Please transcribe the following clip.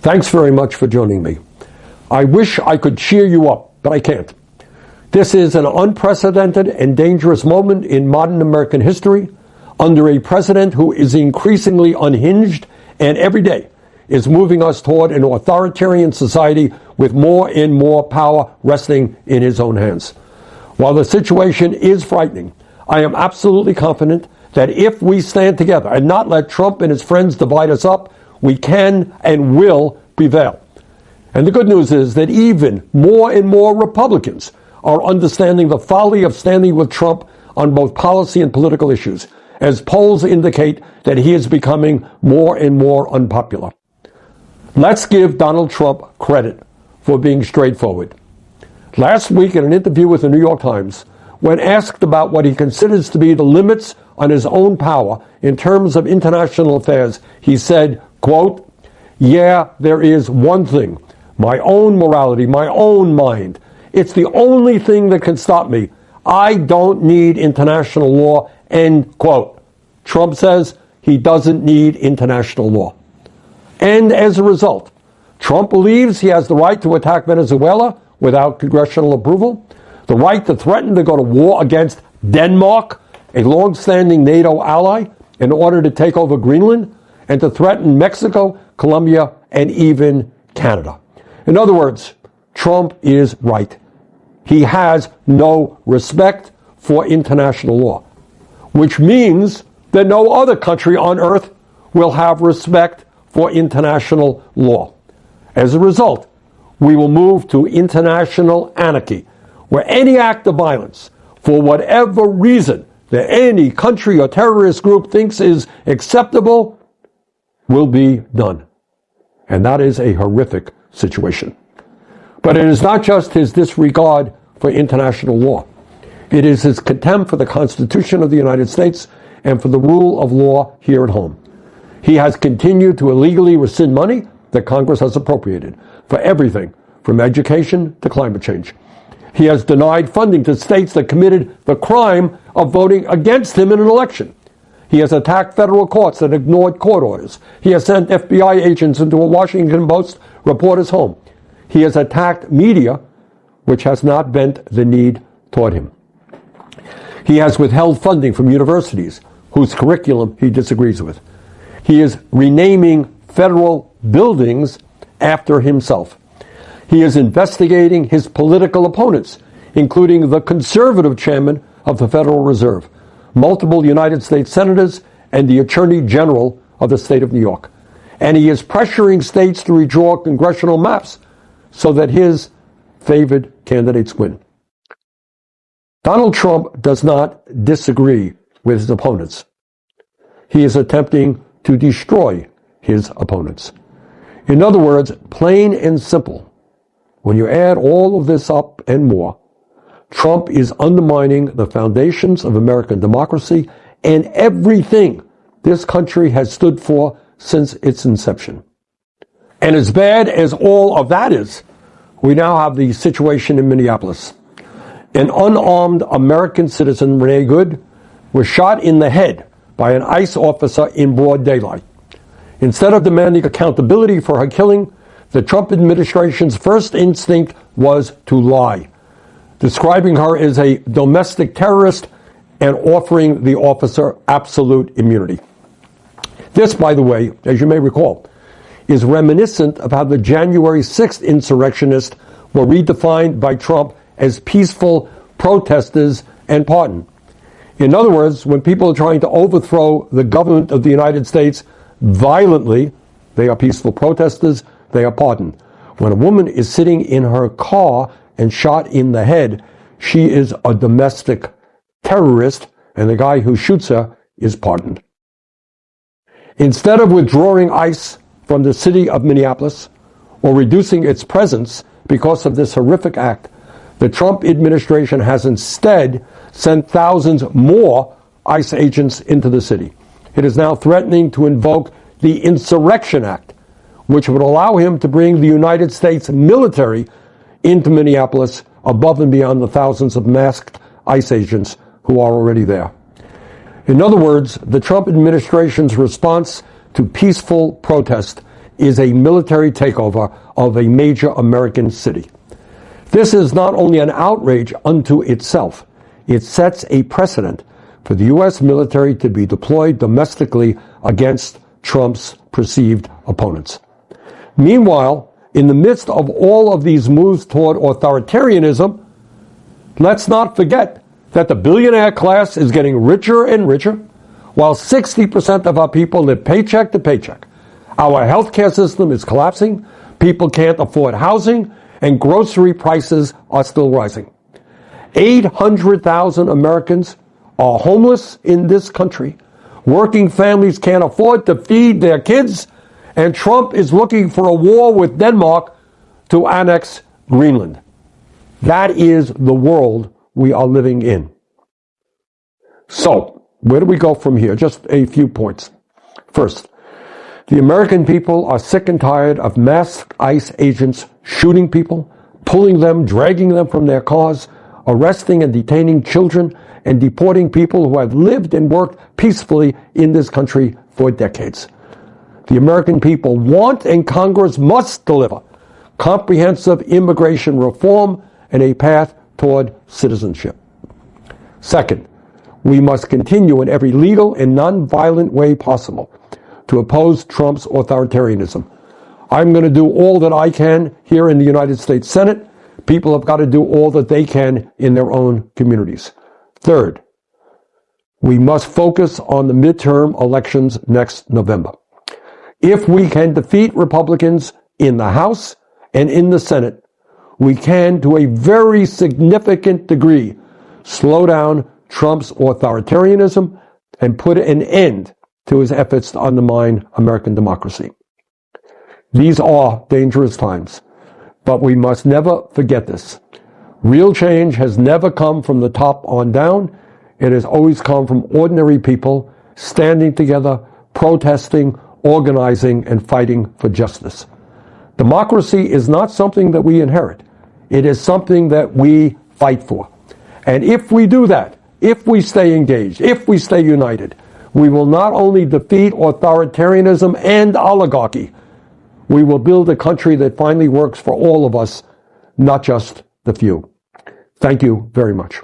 Thanks very much for joining me. I wish I could cheer you up, but I can't. This is an unprecedented and dangerous moment in modern American history under a president who is increasingly unhinged and every day is moving us toward an authoritarian society with more and more power resting in his own hands. While the situation is frightening, I am absolutely confident that if we stand together and not let Trump and his friends divide us up, we can and will prevail. And the good news is that even more and more Republicans are understanding the folly of standing with Trump on both policy and political issues, as polls indicate that he is becoming more and more unpopular. Let's give Donald Trump credit for being straightforward. Last week, in an interview with the New York Times, when asked about what he considers to be the limits on his own power in terms of international affairs, he said, quote, "Yeah, there is one thing, my own morality, my own mind. It's the only thing that can stop me. I don't need international law," end quote. Trump says he doesn't need international law. And as a result, Trump believes he has the right to attack Venezuela without congressional approval, the right to threaten to go to war against Denmark, a long-standing NATO ally, in order to take over Greenland, and to threaten Mexico, Colombia, and even Canada. In other words, Trump is right. He has no respect for international law, which means that no other country on earth will have respect for international law. As a result, we will move to international anarchy, where any act of violence, for whatever reason that any country or terrorist group thinks is acceptable, will be done. And that is a horrific situation. But it is not just his disregard for international law. It is his contempt for the Constitution of the United States and for the rule of law here at home. He has continued to illegally rescind money that Congress has appropriated for everything from education to climate change. He has denied funding to states that committed the crime of voting against him in an election. He has attacked federal courts that ignored court orders. He has sent FBI agents into a Washington Post reporter's home. He has attacked media, which has not bent the knee toward him. He has withheld funding from universities whose curriculum he disagrees with. He is renaming federal buildings after himself. He is investigating his political opponents, including the conservative chairman of the Federal Reserve, multiple United States senators, and the Attorney General of the state of New York. And he is pressuring states to redraw congressional maps so that his favored candidates win. Donald Trump does not disagree with his opponents. He is attempting to destroy his opponents. In other words, plain and simple, when you add all of this up and more, Trump is undermining the foundations of American democracy and everything this country has stood for since its inception. And as bad as all of that is, we now have the situation in Minneapolis. An unarmed American citizen, Renee Good, was shot in the head by an ICE officer in broad daylight. Instead of demanding accountability for her killing, the Trump administration's first instinct was to lie, describing her as a domestic terrorist and offering the officer absolute immunity. This, by the way, as you may recall, is reminiscent of how the January 6th insurrectionists were redefined by Trump as peaceful protesters and pardoned. In other words, when people are trying to overthrow the government of the United States violently, they are peaceful protesters, they are pardoned. When a woman is sitting in her car and shot in the head, she is a domestic terrorist, and the guy who shoots her is pardoned. Instead of withdrawing ICE from the city of Minneapolis or reducing its presence because of this horrific act, the Trump administration has instead sent thousands more ICE agents into the city. It is now threatening to invoke the Insurrection Act, which would allow him to bring the United States military into Minneapolis above and beyond the thousands of masked ICE agents who are already there. In other words, the Trump administration's response to peaceful protest is a military takeover of a major American city. This is not only an outrage unto itself, it sets a precedent for the U.S. military to be deployed domestically against Trump's perceived opponents. Meanwhile, in the midst of all of these moves toward authoritarianism, let's not forget that the billionaire class is getting richer and richer, while 60% of our people live paycheck to paycheck. Our healthcare system is collapsing, people can't afford housing, and grocery prices are still rising. 800,000 Americans are homeless in this country. Working families can't afford to feed their kids, and Trump is looking for a war with Denmark to annex Greenland. That is the world we are living in. So, where do we go from here? Just a few points. First, the American people are sick and tired of masked ICE agents shooting people, pulling them, dragging them from their cars, arresting and detaining children, and deporting people who have lived and worked peacefully in this country for decades. The American people want, and Congress must deliver, comprehensive immigration reform and a path toward citizenship. Second, we must continue in every legal and nonviolent way possible to oppose Trump's authoritarianism. I'm going to do all that I can here in the United States Senate. People have got to do all that they can in their own communities. Third, we must focus on the midterm elections next November. If we can defeat Republicans in the House and in the Senate, we can, to a very significant degree, slow down Trump's authoritarianism and put an end to his efforts to undermine American democracy. These are dangerous times, but we must never forget this. Real change has never come from the top on down. It has always come from ordinary people standing together, protesting, organizing, and fighting for justice. Democracy is not something that we inherit. It is something that we fight for. And if we do that, if we stay engaged, if we stay united, we will not only defeat authoritarianism and oligarchy, we will build a country that finally works for all of us, not just the few. Thank you very much.